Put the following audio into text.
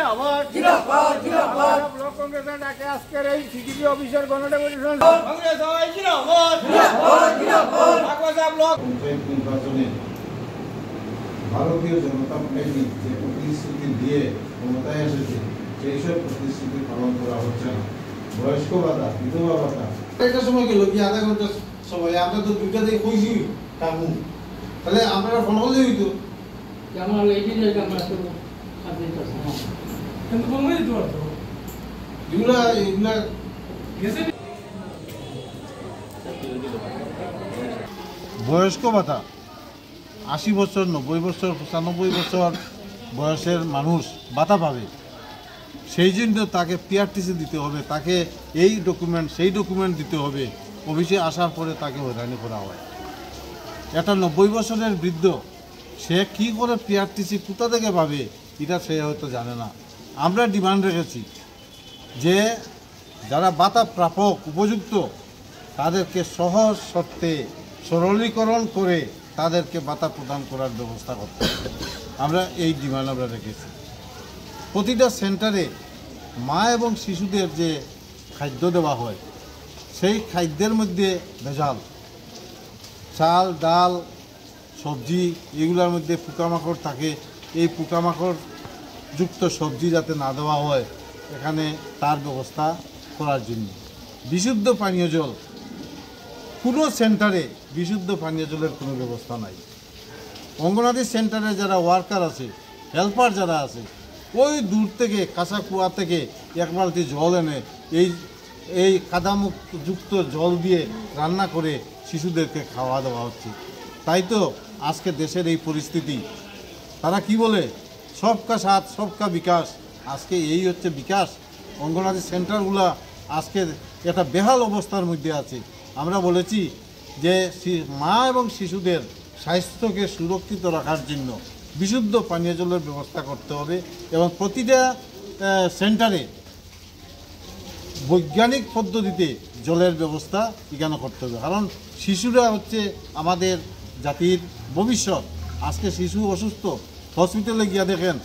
জিন্দাবাদ জিন্দাবাদ জিন্দাবাদ ব্লক কংগ্রেসের ডাকে আজকের এই সিজিপি অফিসার গণডেপুটেশন কংগ্রেস হয় জিন্দাবাদ জিন্দাবাদ জিন্দাবাদ আকবাসা ব্লক পঞ্চায়েত নির্বাচনে ভারতীয় জনতা পার্টি যে প্রতিশ্রুতি দিয়ে ক্ষমতায় এসেছে সেই সব প্রতিশ্রুতি পালন করা হচ্ছে না। বয়স্ক ভাতা, বিধবা ভাতা একটা সময় গেল কি আধা ঘন্টা সময় আমরা তো দুইটা থেকে কইছি কামু, তাহলে আপনারা ফোন করলে হইতো আমার লেডি যে আমরা তো আপনি তো কিন্তু বলই তো এগুলা গেছে বয়স্ক ভাতা ৮০ বছর ৯০ বছর ৯৫ বছর বয়সের মানুষ ভাতা পাবে, সেই জন্য তাকে পিআরটিসি দিতে হবে, তাকে এই ডকুমেন্ট সেই ডকুমেন্ট দিতে হবে। অফিসে আসার পরে তাকে হয়রানি করা হয়। একটা ৯০ বছরের বৃদ্ধ সে কি করে পিআরটিসি কোথা থেকে পাবে এটা সে হয়তো জানে না। আমরা ডিমান্ড রেখেছি যে যারা ভাতা প্রাপক উপযুক্ত তাদেরকে সহজ শর্তে সরলীকরণ করে তাদেরকে ভাতা প্রদান করার ব্যবস্থা করতে হবে। আমরা এই ডিমান্ড আমরা রেখেছি। প্রতিটা সেন্টারে মা এবং শিশুদের যে খাদ্য দেওয়া হয় সেই খাদ্যের মধ্যে ভেজাল, চাল ডাল সবজি এগুলোর মধ্যে পোকামাকড় থাকে। এই পোকামাকড় যুক্ত সবজি যাতে না দেওয়া হয় এখানে তার ব্যবস্থা করার জন্য বিশুদ্ধ পানীয় জল, কোনো সেন্টারে বিশুদ্ধ পানীয় জলের কোনো ব্যবস্থা নাই। অঙ্গনাদি সেন্টারে যারা ওয়ার্কার আছে, হেল্পার যারা আছে, ওই দূর থেকে কাঁচা কুয়া থেকে এক বালতি জল এনে এই কাদামুক্ত জল দিয়ে রান্না করে শিশুদেরকে খাওয়া দেওয়া হচ্ছে। তাই তো আজকে দেশের এই পরিস্থিতি। তারা কি বলে সবকা সাথ সবকা বিকাশ, আজকে এই হচ্ছে বিকাশ। অঙ্গনাদি সেন্টারগুলো আজকে একটা বেহাল অবস্থার মধ্যে আছে। আমরা বলেছি যে মা এবং শিশুদের স্বাস্থ্যকে সুরক্ষিত রাখার জন্য বিশুদ্ধ পানীয় জলের ব্যবস্থা করতে হবে এবং প্রতিটা সেন্টারে বৈজ্ঞানিক পদ্ধতিতে জলের ব্যবস্থা এখানে করতে হবে। কারণ শিশুরা হচ্ছে আমাদের জাতির ভবিষ্যৎ। আজকে শিশু অসুস্থ, হসপিটালে গিয়ে দেখেন